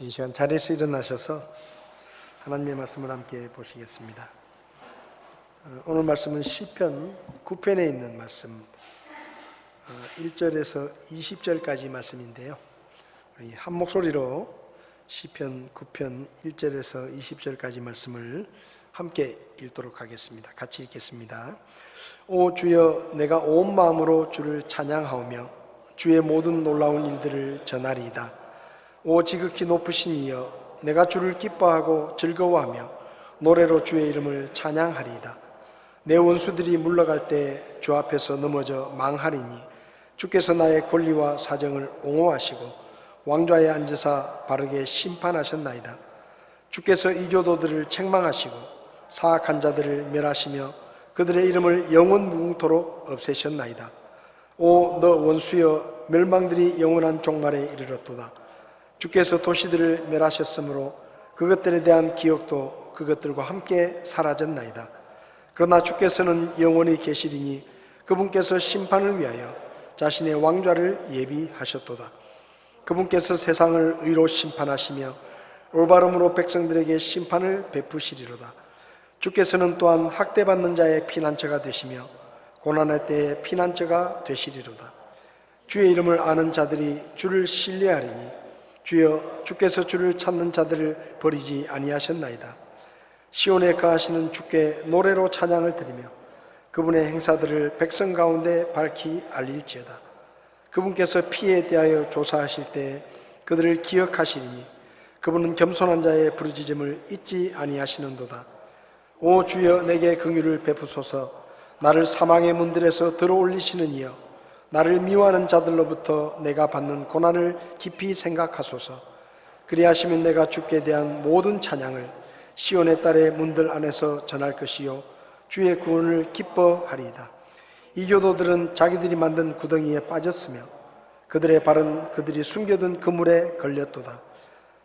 이 시간 자리에서 일어나셔서 하나님의 말씀을 함께 보시겠습니다. 오늘 말씀은 시편 9편에 있는 말씀 1절에서 20절까지 말씀인데요. 우리 한 목소리로 시편 9편 1절에서 20절까지 말씀을 함께 읽도록 하겠습니다. 같이 읽겠습니다. 오 주여, 내가 온 마음으로 주를 찬양하오며 주의 모든 놀라운 일들을 전하리이다. 오 지극히 높으신 이여, 내가 주를 기뻐하고 즐거워하며 노래로 주의 이름을 찬양하리이다. 내 원수들이 물러갈 때 주 앞에서 넘어져 망하리니 주께서 나의 권리와 사정을 옹호하시고 왕좌에 앉으사 바르게 심판하셨나이다. 주께서 이교도들을 책망하시고 사악한 자들을 멸하시며 그들의 이름을 영원 무궁토록 없애셨나이다. 오 너 원수여, 멸망들이 영원한 종말에 이르렀도다. 주께서 도시들을 멸하셨으므로 그것들에 대한 기억도 그것들과 함께 사라졌나이다. 그러나 주께서는 영원히 계시리니 그분께서 심판을 위하여 자신의 왕좌를 예비하셨도다. 그분께서 세상을 의로 심판하시며 올바름으로 백성들에게 심판을 베푸시리로다. 주께서는 또한 학대받는 자의 피난처가 되시며 고난의 때의 피난처가 되시리로다. 주의 이름을 아는 자들이 주를 신뢰하리니 주여, 주께서 주를 찾는 자들을 버리지 아니하셨나이다. 시온에 거하시는 주께 노래로 찬양을 드리며 그분의 행사들을 백성 가운데 밝히 알릴지어다. 그분께서 피에 대하여 조사하실 때 그들을 기억하시리니 그분은 겸손한 자의 부르짖음을 잊지 아니하시는도다. 오 주여, 내게 긍휼을 베푸소서. 나를 사망의 문들에서 들어올리시는 이여, 나를 미워하는 자들로부터 내가 받는 고난을 깊이 생각하소서. 그리하시면 내가 주께 대한 모든 찬양을 시온의 딸의 문들 안에서 전할 것이요 주의 구원을 기뻐하리이다. 이교도들은 자기들이 만든 구덩이에 빠졌으며 그들의 발은 그들이 숨겨둔 그물에 걸렸도다.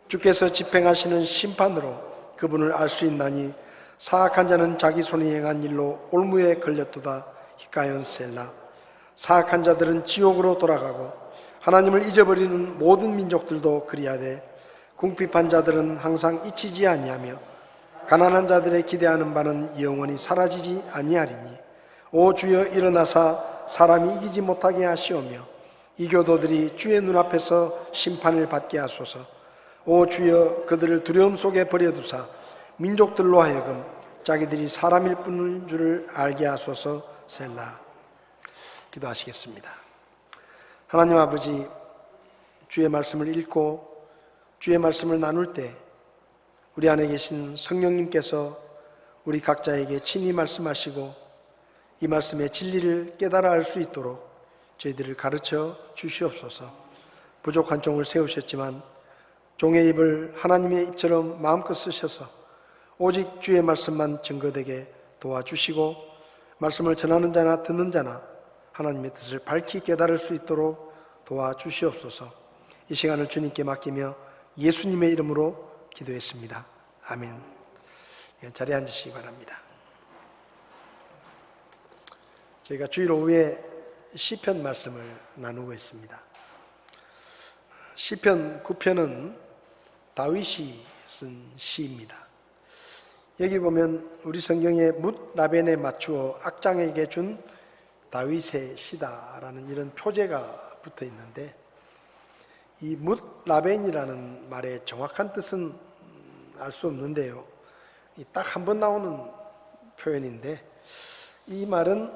주께서 집행하시는 심판으로 그분을 알 수 있나니 사악한 자는 자기 손이 행한 일로 올무에 걸렸도다. 히카연 셀라. 사악한 자들은 지옥으로 돌아가고 하나님을 잊어버리는 모든 민족들도 그리하되 궁핍한 자들은 항상 잊히지 아니하며 가난한 자들의 기대하는 바는 영원히 사라지지 아니하리니 오 주여, 일어나사 사람이 이기지 못하게 하시오며 이교도들이 주의 눈앞에서 심판을 받게 하소서. 오 주여, 그들을 두려움 속에 버려두사 민족들로 하여금 자기들이 사람일 뿐인 줄을 알게 하소서. 셀라. 기도하시겠습니다. 하나님 아버지, 주의 말씀을 읽고 주의 말씀을 나눌 때 우리 안에 계신 성령님께서 우리 각자에게 친히 말씀하시고 이 말씀의 진리를 깨달아 알 수 있도록 저희들을 가르쳐 주시옵소서. 부족한 종을 세우셨지만 종의 입을 하나님의 입처럼 마음껏 쓰셔서 오직 주의 말씀만 증거되게 도와주시고 말씀을 전하는 자나 듣는 자나 하나님의 뜻을 밝히 깨달을 수 있도록 도와주시옵소서. 이 시간을 주님께 맡기며 예수님의 이름으로 기도했습니다. 아멘. 자리에 앉으시기 바랍니다. 저희가 주일 오후에 시편 말씀을 나누고 있습니다. 시편 9편은 다윗이 쓴 시입니다. 여기 보면 우리 성경에 뭇 라벤에 맞추어 악장에게 준 다윗의 시다라는 이런 표제가 붙어 있는데 이 뭇 라벤이라는 말의 정확한 뜻은 알 수 없는데요. 딱 한 번 나오는 표현인데 이 말은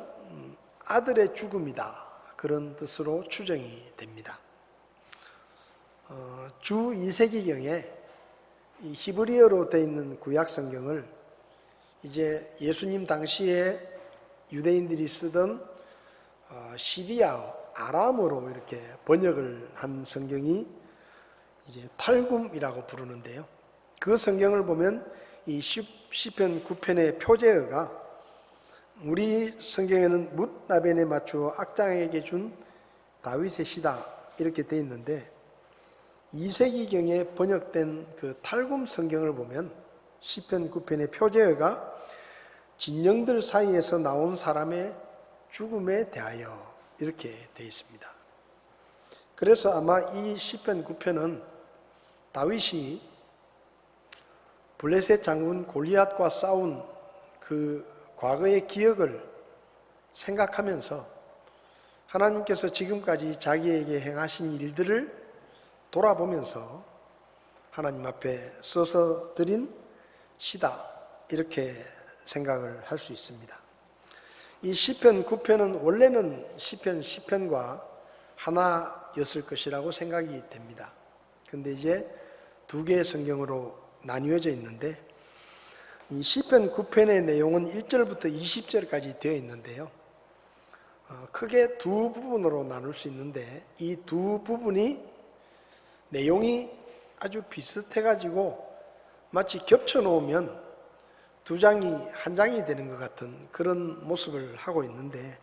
아들의 죽음이다, 그런 뜻으로 추정이 됩니다. 주 2세기경에 이 히브리어로 되어 있는 구약 성경을 이제 예수님 당시에 유대인들이 쓰던 시리아어, 아람어로 이렇게 번역을 한 성경이 이제 탈굼이라고 부르는데요. 그 성경을 보면 이 시편 9편의 표제어가 우리 성경에는 뭇 라벤에 맞추어 악장에게 준 다윗의 시다 이렇게 되어 있는데 2세기경에 번역된 그 탈굼 성경을 보면 시편 9편의 표제어가 진영들 사이에서 나온 사람의 죽음에 대하여 이렇게 되어 있습니다. 그래서 아마 이 시편 9편은 다윗이 블레셋 장군 골리앗과 싸운 그 과거의 기억을 생각하면서 하나님께서 지금까지 자기에게 행하신 일들을 돌아보면서 하나님 앞에 써서 드린 시다, 이렇게 생각을 할 수 있습니다. 이 시편 9편은 원래는 시편 10편과 하나였을 것이라고 생각이 됩니다. 근데 이제 두 개의 성경으로 나뉘어져 있는데, 이 시편 9편의 내용은 1절부터 20절까지 되어 있는데요. 크게 두 부분으로 나눌 수 있는데, 이 두 부분이 내용이 아주 비슷해가지고 마치 겹쳐 놓으면 두 장이 한 장이 되는 것 같은 그런 모습을 하고 있는데,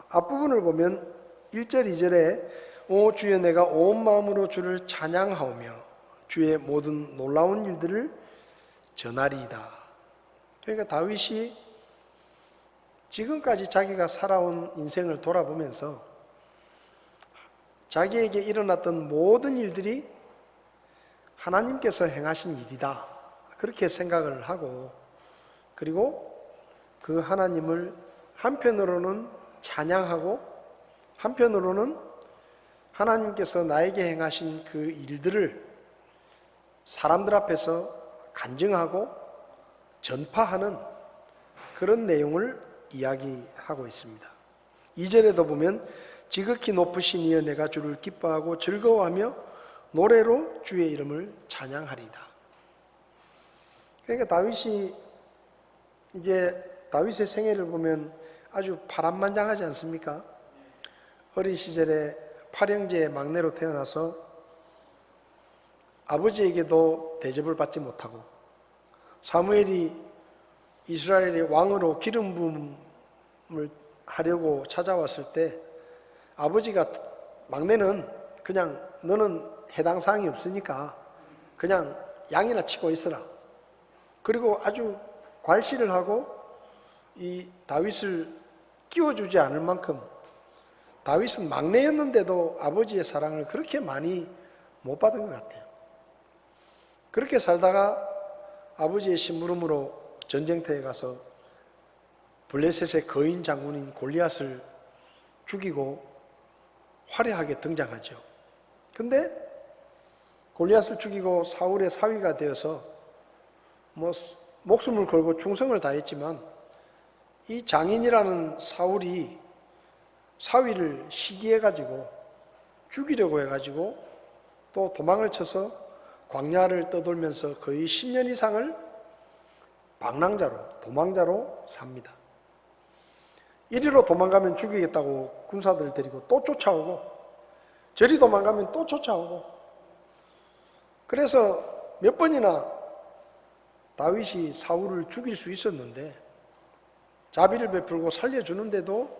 앞부분을 보면 1절, 2절에 오 주여 내가 온 마음으로 주를 찬양하오며 주의 모든 놀라운 일들을 전하리이다. 그러니까 다윗이 지금까지 자기가 살아온 인생을 돌아보면서 자기에게 일어났던 모든 일들이 하나님께서 행하신 일이다, 그렇게 생각을 하고, 그리고 그 하나님을 한편으로는 찬양하고 한편으로는 하나님께서 나에게 행하신 그 일들을 사람들 앞에서 간증하고 전파하는 그런 내용을 이야기하고 있습니다. 2절에도 보면 지극히 높으신 이여 내가 주를 기뻐하고 즐거워하며 노래로 주의 이름을 찬양하리이다. 그러니까 다윗이 이제 다윗의 생애를 보면 아주 파란만장하지 않습니까? 어린 시절에 팔형제의 막내로 태어나서 아버지에게도 대접을 받지 못하고, 사무엘이 이스라엘의 왕으로 기름 부음을 하려고 찾아왔을 때 아버지가 막내는 그냥 너는 해당 사항이 없으니까 그냥 양이나 치고 있어라. 그리고 아주 괄시를 하고 이 다윗을 끼워주지 않을 만큼, 다윗은 막내였는데도 아버지의 사랑을 그렇게 많이 못 받은 것 같아요. 그렇게 살다가 아버지의 심부름으로 전쟁터에 가서 블레셋의 거인 장군인 골리앗을 죽이고 화려하게 등장하죠. 근데 골리앗을 죽이고 사울의 사위가 되어서 목숨을 걸고 충성을 다했지만, 이 장인이라는 사울이 사위를 시기해가지고 죽이려고 해가지고 또 도망을 쳐서 광야를 떠돌면서 거의 10년 이상을 방랑자로, 도망자로 삽니다. 이리로 도망가면 죽이겠다고 군사들 데리고 또 쫓아오고, 저리 도망가면 또 쫓아오고, 그래서 몇 번이나 다윗이 사울을 죽일 수 있었는데 자비를 베풀고 살려주는데도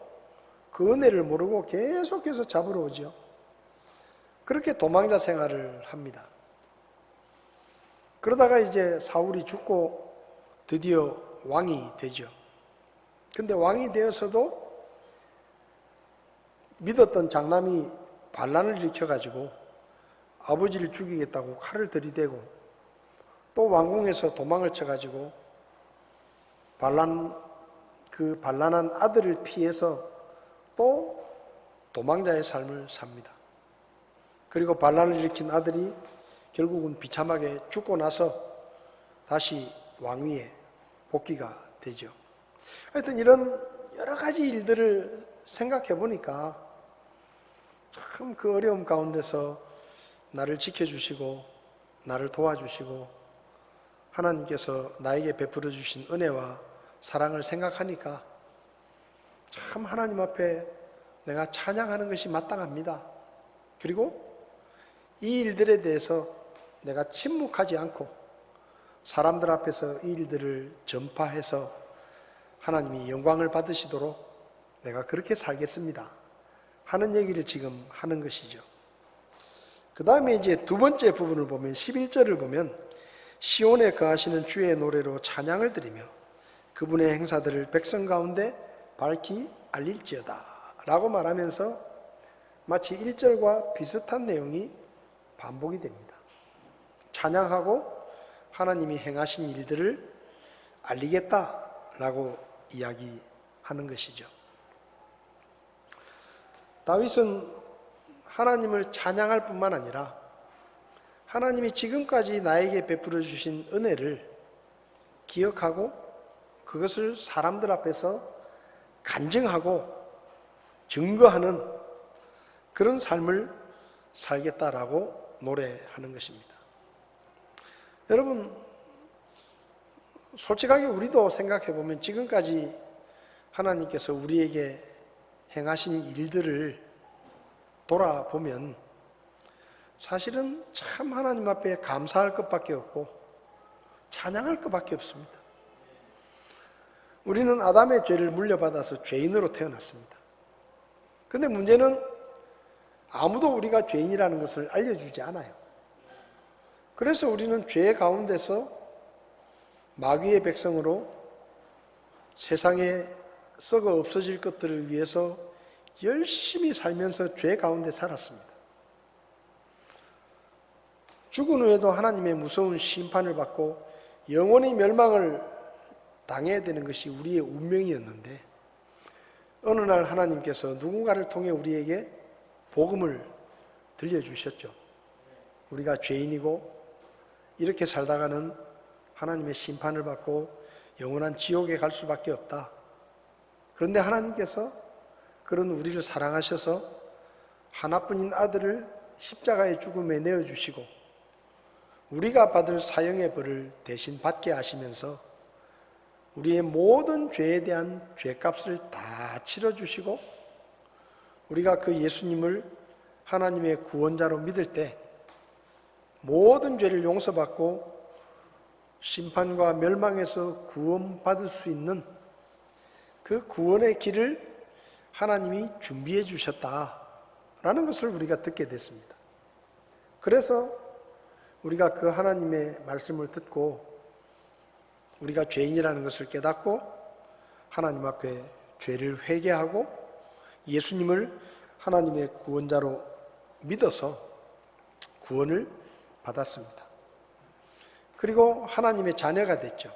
그 은혜를 모르고 계속해서 잡으러 오죠. 그렇게 도망자 생활을 합니다. 그러다가 이제 사울이 죽고 드디어 왕이 되죠. 근데 왕이 되어서도 믿었던 장남이 반란을 일으켜가지고 아버지를 죽이겠다고 칼을 들이대고, 또 왕궁에서 도망을 쳐가지고 반란한 아들을 피해서 또 도망자의 삶을 삽니다. 그리고 반란을 일으킨 아들이 결국은 비참하게 죽고 나서 다시 왕위에 복귀가 되죠. 하여튼 이런 여러 가지 일들을 생각해 보니까 참 그 어려움 가운데서 나를 지켜주시고 나를 도와주시고 하나님께서 나에게 베풀어 주신 은혜와 사랑을 생각하니까 참 하나님 앞에 내가 찬양하는 것이 마땅합니다. 그리고 이 일들에 대해서 내가 침묵하지 않고 사람들 앞에서 이 일들을 전파해서 하나님이 영광을 받으시도록 내가 그렇게 살겠습니다 하는 얘기를 지금 하는 것이죠. 그 다음에 이제 두 번째 부분을 보면 11절을 보면 시온에 거하시는 주의 노래로 찬양을 드리며 그분의 행사들을 백성 가운데 밝히 알릴지어다 라고 말하면서 마치 1절과 비슷한 내용이 반복이 됩니다. 찬양하고 하나님이 행하신 일들을 알리겠다라고 이야기하는 것이죠. 다윗은 하나님을 찬양할 뿐만 아니라 하나님이 지금까지 나에게 베풀어 주신 은혜를 기억하고 그것을 사람들 앞에서 간증하고 증거하는 그런 삶을 살겠다라고 노래하는 것입니다. 여러분, 솔직하게 우리도 생각해 보면 지금까지 하나님께서 우리에게 행하신 일들을 돌아보면 사실은 참 하나님 앞에 감사할 것밖에 없고 찬양할 것밖에 없습니다. 우리는 아담의 죄를 물려받아서 죄인으로 태어났습니다. 그런데 문제는 아무도 우리가 죄인이라는 것을 알려주지 않아요. 그래서 우리는 죄 가운데서 마귀의 백성으로 세상에 썩어 없어질 것들을 위해서 열심히 살면서 죄 가운데 살았습니다. 죽은 후에도 하나님의 무서운 심판을 받고 영원히 멸망을 당해야 되는 것이 우리의 운명이었는데 어느 날 하나님께서 누군가를 통해 우리에게 복음을 들려주셨죠. 우리가 죄인이고 이렇게 살다가는 하나님의 심판을 받고 영원한 지옥에 갈 수밖에 없다. 그런데 하나님께서 그런 우리를 사랑하셔서 하나뿐인 아들을 십자가의 죽음에 내어주시고 우리가 받을 사형의 벌을 대신 받게 하시면서 우리의 모든 죄에 대한 죄값을 다 치러주시고 우리가 그 예수님을 하나님의 구원자로 믿을 때 모든 죄를 용서받고 심판과 멸망에서 구원받을 수 있는 그 구원의 길을 하나님이 준비해 주셨다라는 것을 우리가 듣게 됐습니다. 그래서 우리가 그 하나님의 말씀을 듣고 우리가 죄인이라는 것을 깨닫고 하나님 앞에 죄를 회개하고 예수님을 하나님의 구원자로 믿어서 구원을 받았습니다. 그리고 하나님의 자녀가 됐죠.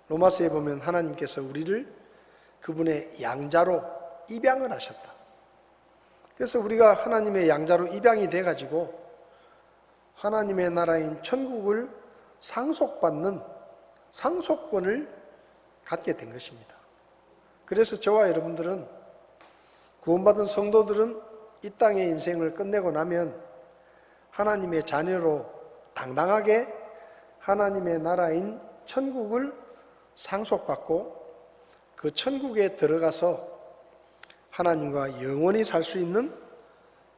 로마서에 보면 하나님께서 우리를 그분의 양자로 입양을 하셨다. 그래서 우리가 하나님의 양자로 입양이 돼가지고 하나님의 나라인 천국을 상속받는 상속권을 갖게 된 것입니다. 그래서 저와 여러분들은 구원받은 성도들은 이 땅의 인생을 끝내고 나면 하나님의 자녀로 당당하게 하나님의 나라인 천국을 상속받고 그 천국에 들어가서 하나님과 영원히 살 수 있는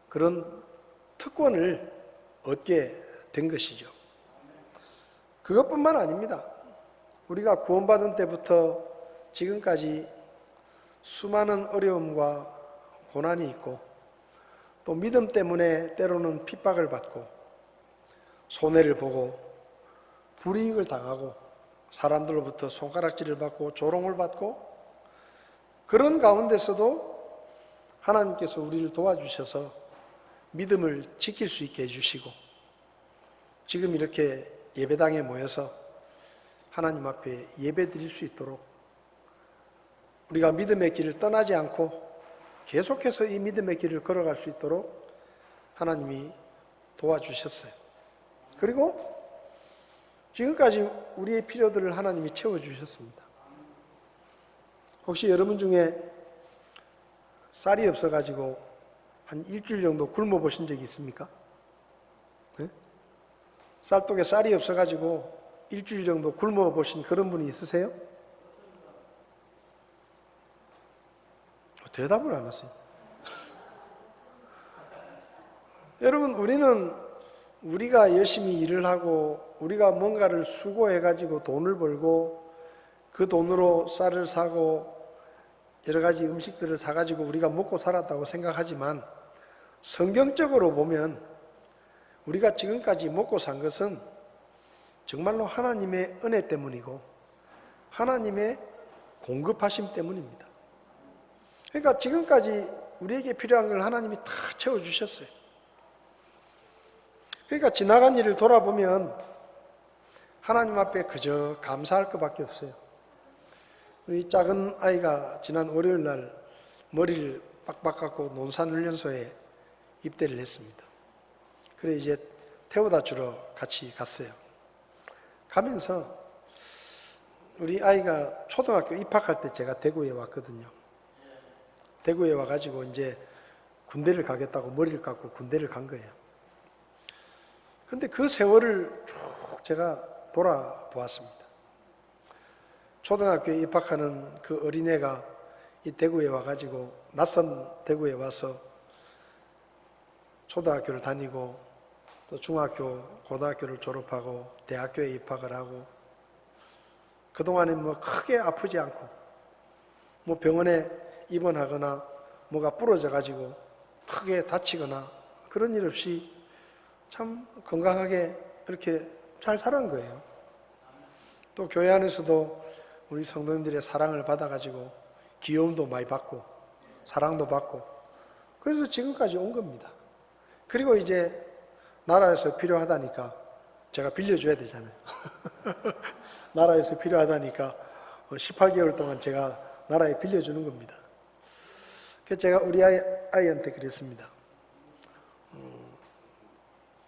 그런 특권을 얻게 된 것이죠. 그것뿐만 아닙니다. 우리가 구원받은 때부터 지금까지 수많은 어려움과 고난이 있고 또 믿음 때문에 때로는 핍박을 받고 손해를 보고 불이익을 당하고 사람들로부터 손가락질을 받고 조롱을 받고 그런 가운데서도 하나님께서 우리를 도와주셔서 믿음을 지킬 수 있게 해주시고 지금 이렇게 예배당에 모여서 하나님 앞에 예배 드릴 수 있도록 우리가 믿음의 길을 떠나지 않고 계속해서 이 믿음의 길을 걸어갈 수 있도록 하나님이 도와주셨어요. 그리고 지금까지 우리의 필요들을 하나님이 채워주셨습니다. 혹시 여러분 중에 쌀이 없어가지고 한 일주일 정도 굶어 보신 적이 있습니까? 네? 쌀독에 쌀이 없어가지고 일주일 정도 굶어 보신 그런 분이 있으세요? 대답을 안 하세요. 여러분, 우리가 열심히 일을 하고 우리가 뭔가를 수고해가지고 돈을 벌고 그 돈으로 쌀을 사고 여러 가지 음식들을 사가지고 우리가 먹고 살았다고 생각하지만 성경적으로 보면 우리가 지금까지 먹고 산 것은 정말로 하나님의 은혜 때문이고 하나님의 공급하심 때문입니다. 그러니까 지금까지 우리에게 필요한 걸 하나님이 다 채워주셨어요. 그러니까 지나간 일을 돌아보면 하나님 앞에 그저 감사할 것밖에 없어요. 우리 작은 아이가 지난 월요일 날 머리를 빡빡 깎고 논산훈련소에 입대를 했습니다. 그래 이제 태워다 주러 같이 갔어요. 가면서 우리 아이가 초등학교 입학할 때 제가 대구에 왔거든요. 대구에 와가지고 이제 군대를 가겠다고 머리를 깎고 군대를 간 거예요. 근데 그 세월을 쭉 제가 돌아보았습니다. 초등학교에 입학하는 그 어린애가 이 대구에 와가지고 낯선 대구에 와서 초등학교를 다니고 또 중학교, 고등학교를 졸업하고 대학교에 입학을 하고 그동안에 뭐 크게 아프지 않고 뭐 병원에 입원하거나 뭐가 부러져 가지고 크게 다치거나 그런 일 없이 참 건강하게 이렇게 잘 자란 거예요. 또 교회 안에서도 우리 성도님들의 사랑을 받아가지고 귀여움도 많이 받고 사랑도 받고 그래서 지금까지 온 겁니다. 그리고 이제 나라에서 필요하다니까 제가 빌려줘야 되잖아요. 나라에서 필요하다니까 18개월 동안 제가 나라에 빌려주는 겁니다. 그래서 제가 우리 아이한테 그랬습니다.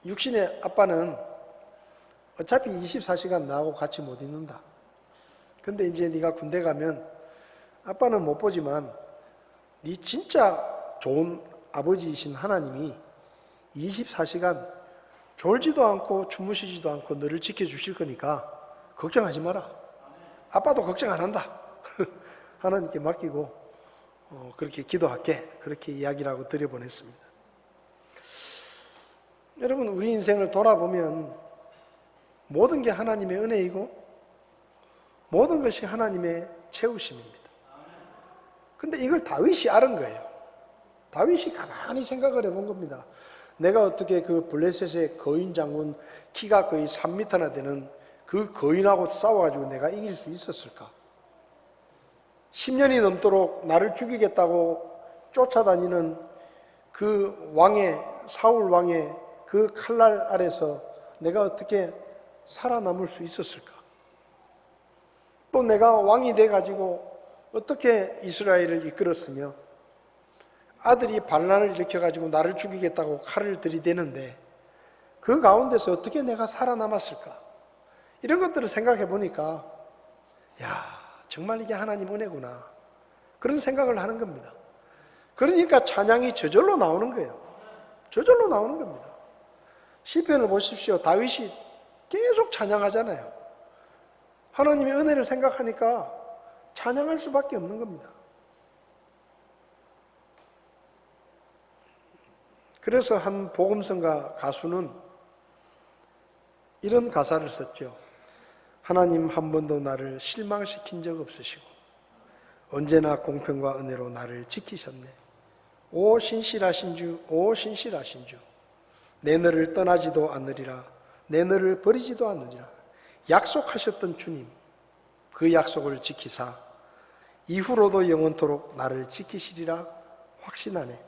육신의 아빠는 어차피 24시간 나하고 같이 못 있는다. 근데 이제 네가 군대 가면 아빠는 못 보지만 네 진짜 좋은 아버지이신 하나님이 24시간 졸지도 않고 주무시지도 않고 너를 지켜주실 거니까 걱정하지 마라. 아빠도 걱정 안 한다. 하나님께 맡기고 그렇게 기도할게. 그렇게 이야기를 하고 드려보냈습니다. 여러분 우리 인생을 돌아보면 모든 게 하나님의 은혜이고 모든 것이 하나님의 채우심입니다. 근데 이걸 다윗이 알은 거예요. 다윗이 가만히 생각을 해본 겁니다. 내가 어떻게 그 블레셋의 거인 장군 키가 거의 3m나 되는 그 거인하고 싸워가지고 내가 이길 수 있었을까? 10년이 넘도록 나를 죽이겠다고 쫓아다니는 그 왕의 사울 왕의 그 칼날 아래서 내가 어떻게 살아남을 수 있었을까? 또 내가 왕이 돼가지고 어떻게 이스라엘을 이끌었으며 아들이 반란을 일으켜가지고 나를 죽이겠다고 칼을 들이대는데 그 가운데서 어떻게 내가 살아남았을까? 이런 것들을 생각해 보니까 야 정말 이게 하나님 은혜구나 그런 생각을 하는 겁니다. 그러니까 찬양이 저절로 나오는 거예요. 저절로 나오는 겁니다. 시편을 보십시오. 다윗이 계속 찬양하잖아요. 하나님의 은혜를 생각하니까 찬양할 수밖에 없는 겁니다. 그래서 한 복음성가 가수는 이런 가사를 썼죠. 하나님 한 번도 나를 실망시킨 적 없으시고 언제나 공평과 은혜로 나를 지키셨네. 오 신실하신 주, 오 신실하신 주. 내 너를 떠나지도 않으리라. 내 너를 버리지도 않으리라. 약속하셨던 주님, 그 약속을 지키사 이후로도 영원토록 나를 지키시리라 확신하네.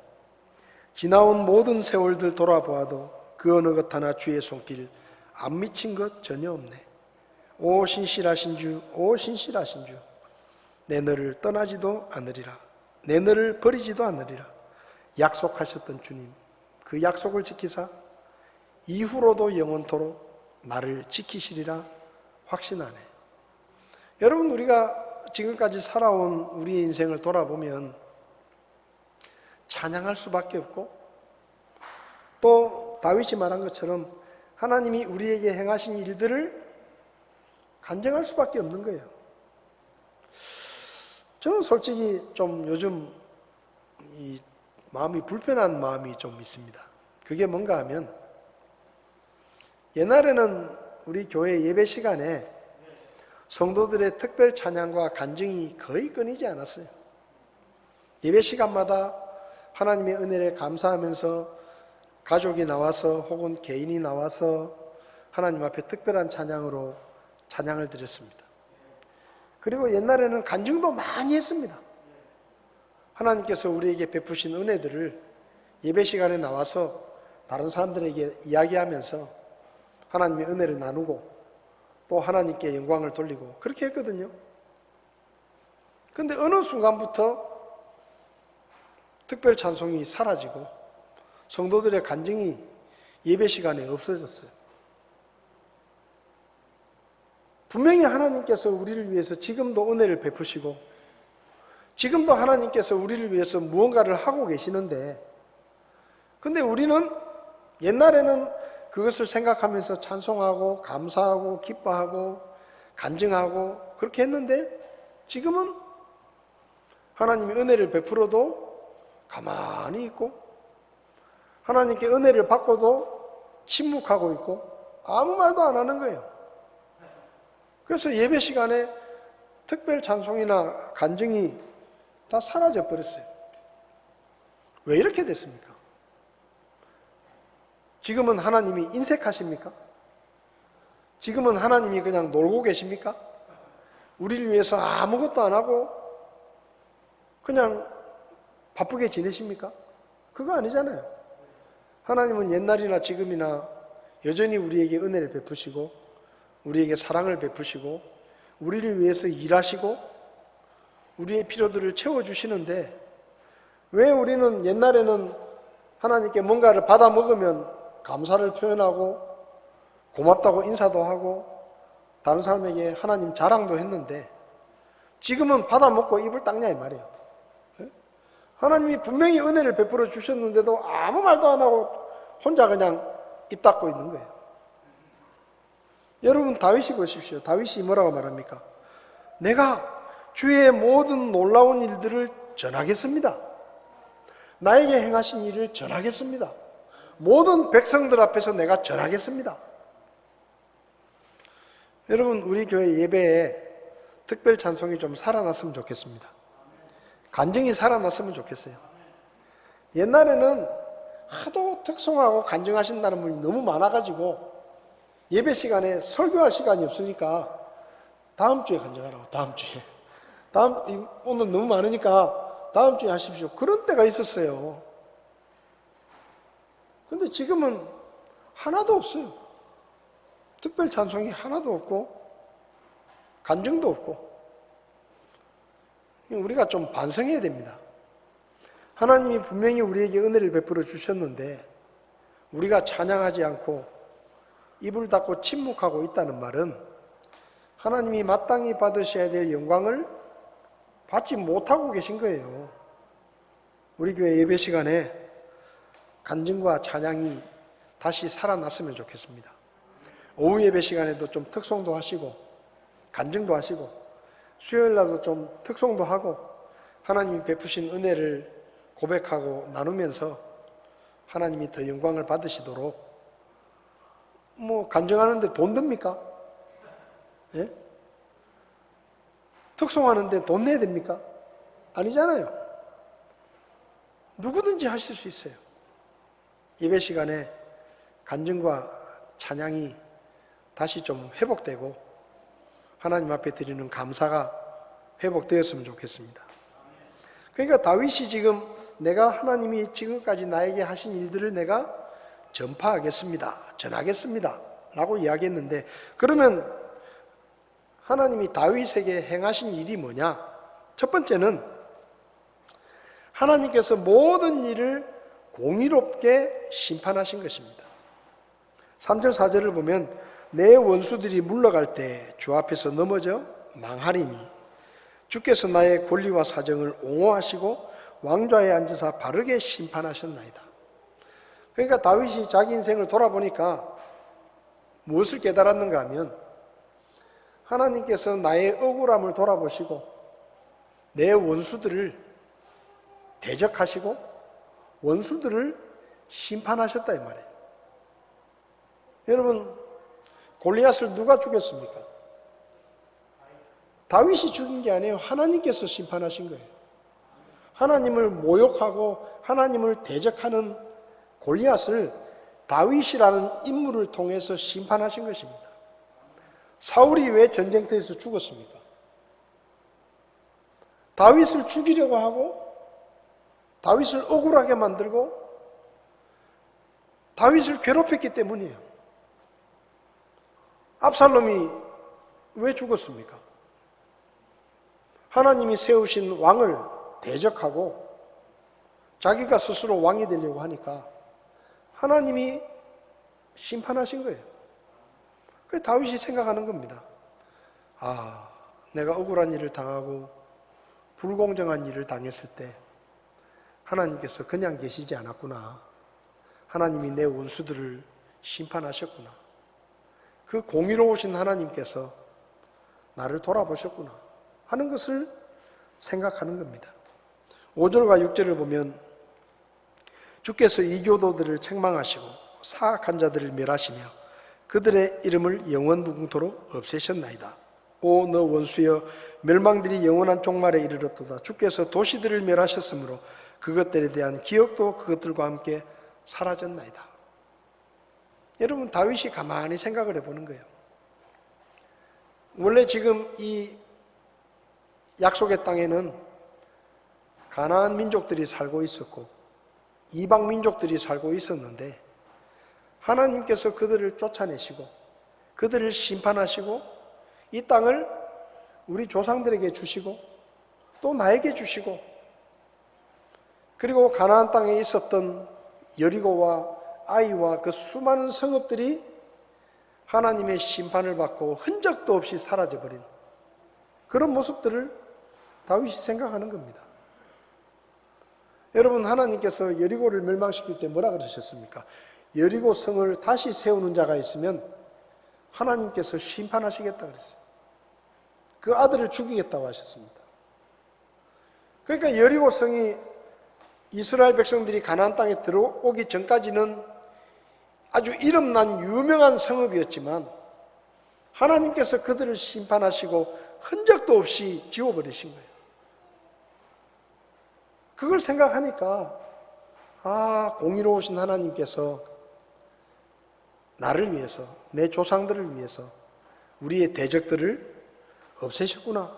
지나온 모든 세월들 돌아보아도 그 어느 것 하나 주의 손길 안 미친 것 전혀 없네. 오 신실하신 주, 오 신실하신 주. 내 너를 떠나지도 않으리라. 내 너를 버리지도 않으리라. 약속하셨던 주님, 그 약속을 지키사 이후로도 영원토록 나를 지키시리라 확신하네. 여러분 우리가 지금까지 살아온 우리의 인생을 돌아보면 찬양할 수밖에 없고 또 다윗이 말한 것처럼 하나님이 우리에게 행하신 일들을 간증할 수밖에 없는 거예요. 저는 솔직히 좀 요즘 이 마음이 불편한 마음이 좀 있습니다. 그게 뭔가 하면 옛날에는 우리 교회 예배 시간에 성도들의 특별 찬양과 간증이 거의 끊이지 않았어요. 예배 시간마다 하나님의 은혜를 감사하면서 가족이 나와서 혹은 개인이 나와서 하나님 앞에 특별한 찬양으로 찬양을 드렸습니다. 그리고 옛날에는 간증도 많이 했습니다. 하나님께서 우리에게 베푸신 은혜들을 예배 시간에 나와서 다른 사람들에게 이야기하면서 하나님의 은혜를 나누고 또 하나님께 영광을 돌리고 그렇게 했거든요. 그런데 어느 순간부터 특별 찬송이 사라지고 성도들의 간증이 예배 시간에 없어졌어요. 분명히 하나님께서 우리를 위해서 지금도 은혜를 베푸시고 지금도 하나님께서 우리를 위해서 무언가를 하고 계시는데, 근데 우리는 옛날에는 그것을 생각하면서 찬송하고 감사하고 기뻐하고 간증하고 그렇게 했는데, 지금은 하나님이 은혜를 베풀어도 가만히 있고 하나님께 은혜를 받고도 침묵하고 있고 아무 말도 안 하는 거예요. 그래서 예배 시간에 특별 찬송이나 간증이 다 사라져 버렸어요. 왜 이렇게 됐습니까? 지금은 하나님이 인색하십니까? 지금은 하나님이 그냥 놀고 계십니까? 우리를 위해서 아무것도 안 하고 그냥 바쁘게 지내십니까? 그거 아니잖아요. 하나님은 옛날이나 지금이나 여전히 우리에게 은혜를 베푸시고 우리에게 사랑을 베푸시고 우리를 위해서 일하시고 우리의 필요들을 채워주시는데, 왜 우리는 옛날에는 하나님께 뭔가를 받아 먹으면 감사를 표현하고 고맙다고 인사도 하고 다른 사람에게 하나님 자랑도 했는데 지금은 받아 먹고 입을 닦냐 이 말이에요. 하나님이 분명히 은혜를 베풀어 주셨는데도 아무 말도 안 하고 혼자 그냥 입 닫고 있는 거예요. 여러분 다윗이 보십시오. 다윗이 뭐라고 말합니까? 내가 주의 모든 놀라운 일들을 전하겠습니다. 나에게 행하신 일을 전하겠습니다. 모든 백성들 앞에서 내가 전하겠습니다. 여러분 우리 교회 예배에 특별 찬송이 좀 살아났으면 좋겠습니다. 간증이 살아났으면 좋겠어요. 옛날에는 하도 특송하고 간증하신다는 분이 너무 많아가지고 예배 시간에 설교할 시간이 없으니까 다음 주에 간증하라고, 다음 주에. 오늘 너무 많으니까 다음 주에 하십시오. 그런 때가 있었어요. 근데 지금은 하나도 없어요. 특별 찬송이 하나도 없고 간증도 없고. 우리가 좀 반성해야 됩니다. 하나님이 분명히 우리에게 은혜를 베풀어 주셨는데 우리가 찬양하지 않고 입을 닫고 침묵하고 있다는 말은 하나님이 마땅히 받으셔야 될 영광을 받지 못하고 계신 거예요. 우리 교회 예배 시간에 간증과 찬양이 다시 살아났으면 좋겠습니다. 오후 예배 시간에도 좀 특송도 하시고 간증도 하시고 수요일날도 좀 특송도 하고 하나님이 베푸신 은혜를 고백하고 나누면서 하나님이 더 영광을 받으시도록. 간증하는데 돈 듭니까? 예? 특송하는데 돈 내야 됩니까? 아니잖아요. 누구든지 하실 수 있어요. 예배 시간에 간증과 찬양이 다시 좀 회복되고 하나님 앞에 드리는 감사가 회복되었으면 좋겠습니다. 그러니까 다윗이 지금 내가 하나님이 지금까지 나에게 하신 일들을 내가 전파하겠습니다. 전하겠습니다. 라고 이야기했는데, 그러면 하나님이 다윗에게 행하신 일이 뭐냐? 첫 번째는 하나님께서 모든 일을 공의롭게 심판하신 것입니다. 3절 4절을 보면 내 원수들이 물러갈 때 주 앞에서 넘어져 망하리니 주께서 나의 권리와 사정을 옹호하시고 왕좌에 앉으사 바르게 심판하셨나이다. 그러니까 다윗이 자기 인생을 돌아보니까 무엇을 깨달았는가 하면 하나님께서 나의 억울함을 돌아보시고 내 원수들을 대적하시고 원수들을 심판하셨다 이 말이에요. 여러분 골리앗을 누가 죽였습니까? 다윗이 죽인 게 아니에요. 하나님께서 심판하신 거예요. 하나님을 모욕하고 하나님을 대적하는 골리앗을 다윗이라는 인물을 통해서 심판하신 것입니다. 사울이 왜 전쟁터에서 죽었습니까? 다윗을 죽이려고 하고 다윗을 억울하게 만들고 다윗을 괴롭혔기 때문이에요. 압살롬이 왜 죽었습니까? 하나님이 세우신 왕을 대적하고 자기가 스스로 왕이 되려고 하니까 하나님이 심판하신 거예요. 그래서 다윗이 생각하는 겁니다. 아, 내가 억울한 일을 당하고 불공정한 일을 당했을 때 하나님께서 그냥 계시지 않았구나. 하나님이 내 원수들을 심판하셨구나. 그 공의로우신 하나님께서 나를 돌아보셨구나 하는 것을 생각하는 겁니다. 5절과 6절을 보면 주께서 이교도들을 책망하시고 사악한 자들을 멸하시며 그들의 이름을 영원 무궁토록 없애셨나이다. 오 너 원수여 멸망들이 영원한 종말에 이르렀도다. 주께서 도시들을 멸하셨으므로 그것들에 대한 기억도 그것들과 함께 사라졌나이다. 여러분, 다윗이 가만히 생각을 해보는 거예요. 원래 지금 이 약속의 땅에는 가나안 민족들이 살고 있었고 이방 민족들이 살고 있었는데 하나님께서 그들을 쫓아내시고 그들을 심판하시고 이 땅을 우리 조상들에게 주시고 또 나에게 주시고, 그리고 가나안 땅에 있었던 여리고와 아이와 그 수많은 성읍들이 하나님의 심판을 받고 흔적도 없이 사라져버린 그런 모습들을 다윗이 생각하는 겁니다. 여러분, 하나님께서 여리고를 멸망시킬 때 뭐라 그러셨습니까? 여리고 성을 다시 세우는 자가 있으면 하나님께서 심판하시겠다 그랬어요. 그 아들을 죽이겠다고 하셨습니다. 그러니까 여리고 성이 이스라엘 백성들이 가나안 땅에 들어오기 전까지는 아주 이름난 유명한 성읍이었지만 하나님께서 그들을 심판하시고 흔적도 없이 지워버리신 거예요. 그걸 생각하니까 아, 공의로우신 하나님께서 나를 위해서, 내 조상들을 위해서 우리의 대적들을 없애셨구나.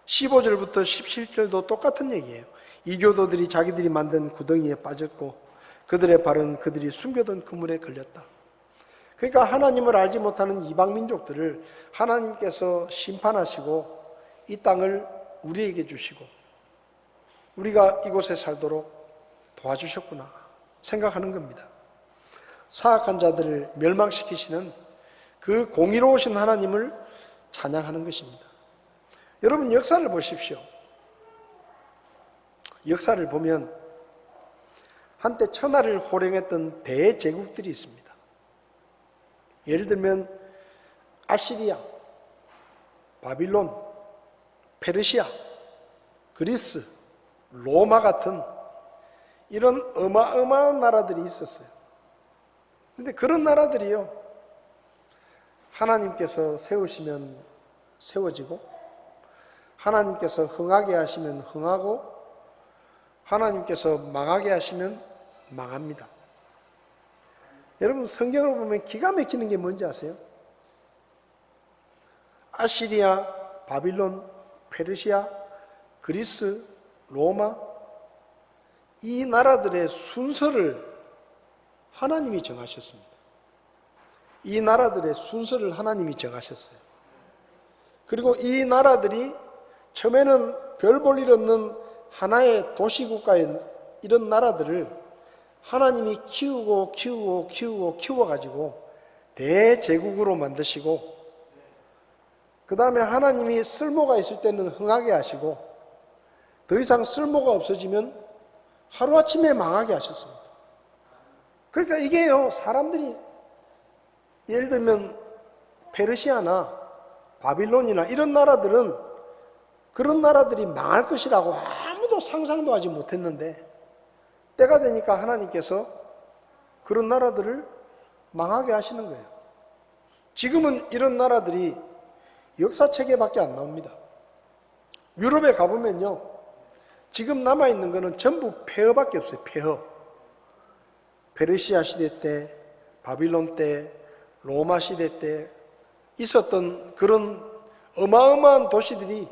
15절부터 17절도 똑같은 얘기예요. 이교도들이 자기들이 만든 구덩이에 빠졌고 그들의 발은 그들이 숨겨둔 그물에 걸렸다. 그러니까 하나님을 알지 못하는 이방 민족들을 하나님께서 심판하시고 이 땅을 우리에게 주시고 우리가 이곳에 살도록 도와주셨구나 생각하는 겁니다. 사악한 자들을 멸망시키시는 그 공의로우신 하나님을 찬양하는 것입니다. 여러분, 역사를 보십시오. 역사를 보면 한때 천하를 호령했던 대제국들이 있습니다. 예를 들면 아시리아, 바빌론, 페르시아, 그리스, 로마 같은 이런 어마어마한 나라들이 있었어요. 그런데 그런 나라들이요, 하나님께서 세우시면 세워지고 하나님께서 흥하게 하시면 흥하고 하나님께서 망하게 하시면 망합니다. 여러분, 성경을 보면 기가 막히는 게 뭔지 아세요? 아시리아, 바빌론, 페르시아, 그리스, 로마, 이 나라들의 순서를 하나님이 정하셨습니다. 이 나라들의 순서를 하나님이 정하셨어요. 그리고 이 나라들이 처음에는 별 볼 일 없는 하나의 도시국가인 이런 나라들을 하나님이 키워가지고 대제국으로 만드시고 그 다음에 하나님이 쓸모가 있을 때는 흥하게 하시고 더 이상 쓸모가 없어지면 하루아침에 망하게 하셨습니다. 그러니까 이게요, 사람들이 예를 들면 페르시아나 바빌론이나 이런 나라들은 그런 나라들이 망할 것이라고 아무도 상상도 하지 못했는데 때가 되니까 하나님께서 그런 나라들을 망하게 하시는 거예요. 지금은 이런 나라들이 역사책에밖에 안 나옵니다. 유럽에 가보면요, 지금 남아있는 거는 전부 폐허밖에 없어요. 폐허. 페르시아 시대 때, 바빌론 때, 로마 시대 때 있었던 그런 어마어마한 도시들이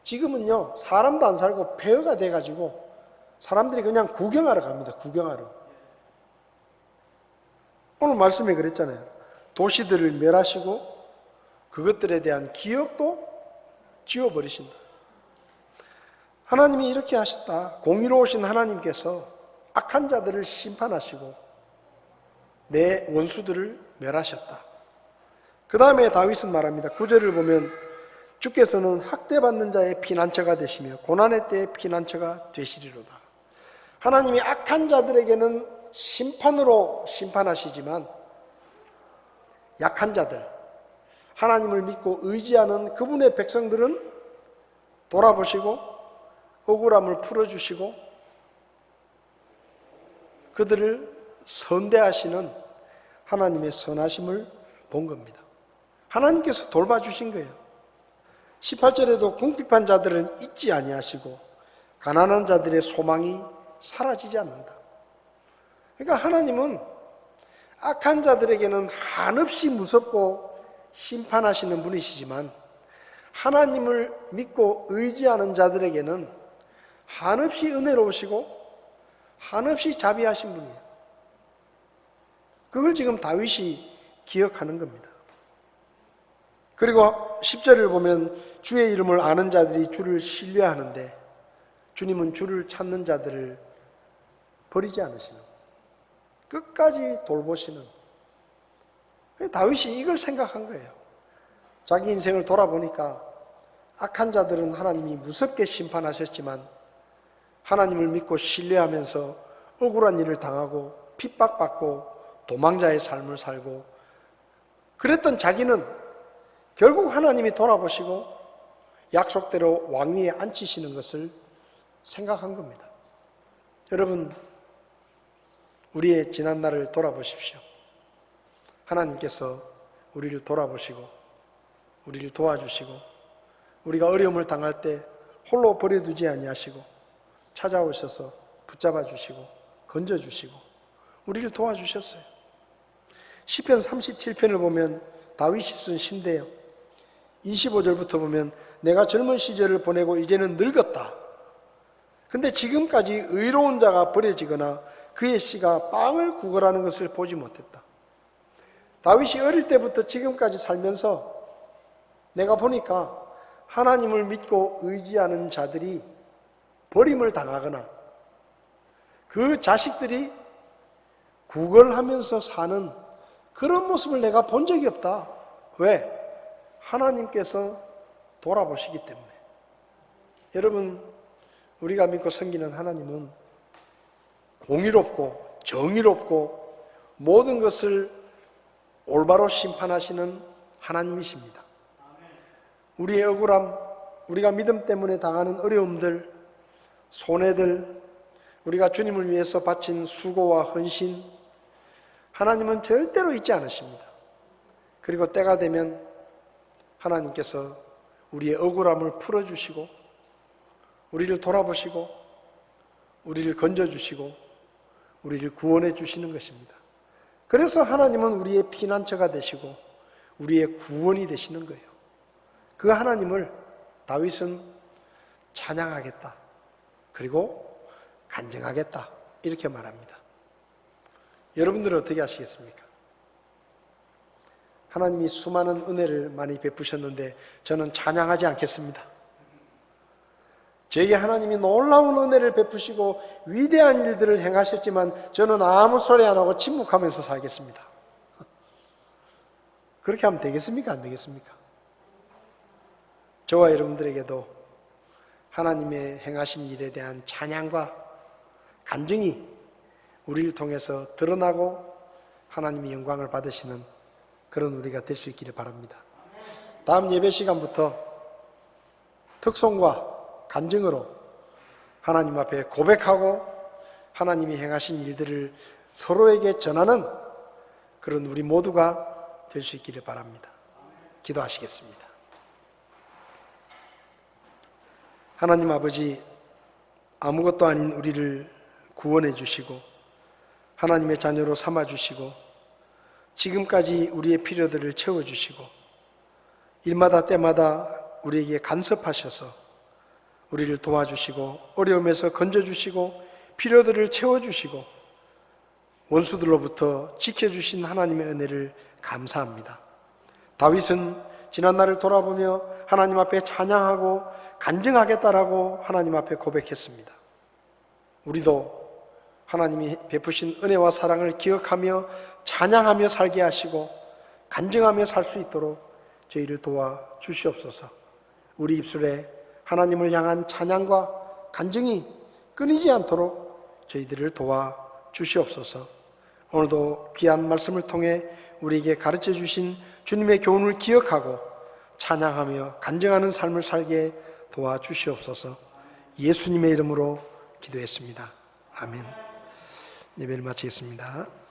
지금은요, 사람도 안 살고 폐허가 돼가지고 사람들이 그냥 구경하러 갑니다. 구경하러. 오늘 말씀에 그랬잖아요. 도시들을 멸하시고 그것들에 대한 기억도 지워버리신다. 하나님이 이렇게 하셨다. 공의로우신 하나님께서 악한 자들을 심판하시고 내 원수들을 멸하셨다. 그 다음에 다윗은 말합니다. 9절을 보면 주께서는 학대받는 자의 피난처가 되시며 고난의 때의 피난처가 되시리로다. 하나님이 악한 자들에게는 심판으로 심판하시지만 약한 자들, 하나님을 믿고 의지하는 그분의 백성들은 돌아보시고 억울함을 풀어주시고 그들을 선대하시는 하나님의 선하심을 본 겁니다. 하나님께서 돌봐주신 거예요. 18절에도 궁핍한 자들은 잊지 아니하시고 가난한 자들의 소망이 사라지지 않는다. 그러니까 하나님은 악한 자들에게는 한없이 무섭고 심판하시는 분이시지만 하나님을 믿고 의지하는 자들에게는 한없이 은혜로우시고 한없이 자비하신 분이에요. 그걸 지금 다윗이 기억하는 겁니다. 그리고 10절을 보면 주의 이름을 아는 자들이 주를 신뢰하는데 주님은 주를 찾는 자들을 버리지 않으시는, 끝까지 돌보시는, 다윗이 이걸 생각한 거예요. 자기 인생을 돌아보니까 악한 자들은 하나님이 무섭게 심판하셨지만 하나님을 믿고 신뢰하면서 억울한 일을 당하고 핍박받고 도망자의 삶을 살고 그랬던 자기는 결국 하나님이 돌아보시고 약속대로 왕위에 앉히시는 것을 생각한 겁니다. 여러분, 우리의 지난 날을 돌아보십시오. 하나님께서 우리를 돌아보시고 우리를 도와주시고 우리가 어려움을 당할 때 홀로 버려두지 아니하시고 찾아오셔서 붙잡아 주시고 건져 주시고 우리를 도와주셨어요. 시편 37편을 보면 다윗이 쓴 시인데요. 25절부터 보면 내가 젊은 시절을 보내고 이제는 늙었다. 근데 지금까지 의로운 자가 버려지거나 그의 씨가 빵을 구걸하는 것을 보지 못했다. 다윗이 어릴 때부터 지금까지 살면서 내가 보니까 하나님을 믿고 의지하는 자들이 버림을 당하거나 그 자식들이 구걸하면서 사는 그런 모습을 내가 본 적이 없다. 왜? 하나님께서 돌아보시기 때문에. 여러분, 우리가 믿고 섬기는 하나님은 공의롭고 정의롭고 모든 것을 올바로 심판하시는 하나님이십니다. 우리의 억울함, 우리가 믿음 때문에 당하는 어려움들, 손해들, 우리가 주님을 위해서 바친 수고와 헌신, 하나님은 절대로 잊지 않으십니다. 그리고 때가 되면 하나님께서 우리의 억울함을 풀어주시고 우리를 돌아보시고 우리를 건져주시고 우리를 구원해 주시는 것입니다. 그래서 하나님은 우리의 피난처가 되시고 우리의 구원이 되시는 거예요. 그 하나님을 다윗은 찬양하겠다. 그리고 간증하겠다. 이렇게 말합니다. 여러분들은 어떻게 하시겠습니까? 하나님이 수많은 은혜를 많이 베푸셨는데 저는 찬양하지 않겠습니다. 저에게 하나님이 놀라운 은혜를 베푸시고 위대한 일들을 행하셨지만 저는 아무 소리 안 하고 침묵하면서 살겠습니다. 그렇게 하면 되겠습니까? 안 되겠습니까? 저와 여러분들에게도 하나님의 행하신 일에 대한 찬양과 간증이 우리를 통해서 드러나고 하나님의 영광을 받으시는 그런 우리가 될 수 있기를 바랍니다. 다음 예배 시간부터 특송과 간증으로 하나님 앞에 고백하고 하나님이 행하신 일들을 서로에게 전하는 그런 우리 모두가 될 수 있기를 바랍니다. 기도하시겠습니다. 하나님 아버지, 아무것도 아닌 우리를 구원해 주시고 하나님의 자녀로 삼아 주시고 지금까지 우리의 필요들을 채워 주시고 일마다 때마다 우리에게 간섭하셔서 우리를 도와주시고 어려움에서 건져주시고 필요들을 채워주시고 원수들로부터 지켜주신 하나님의 은혜를 감사합니다. 다윗은 지난날을 돌아보며 하나님 앞에 찬양하고 간증하겠다라고 하나님 앞에 고백했습니다. 우리도 하나님이 베푸신 은혜와 사랑을 기억하며 찬양하며 살게 하시고 간증하며 살 수 있도록 저희를 도와 주시옵소서. 우리 입술에 하나님을 향한 찬양과 간증이 끊이지 않도록 저희들을 도와 주시옵소서. 오늘도 귀한 말씀을 통해 우리에게 가르쳐 주신 주님의 교훈을 기억하고 찬양하며 간증하는 삶을 살게 도와 주시옵소서. 예수님의 이름으로 기도했습니다. 아멘. 예배를 마치겠습니다.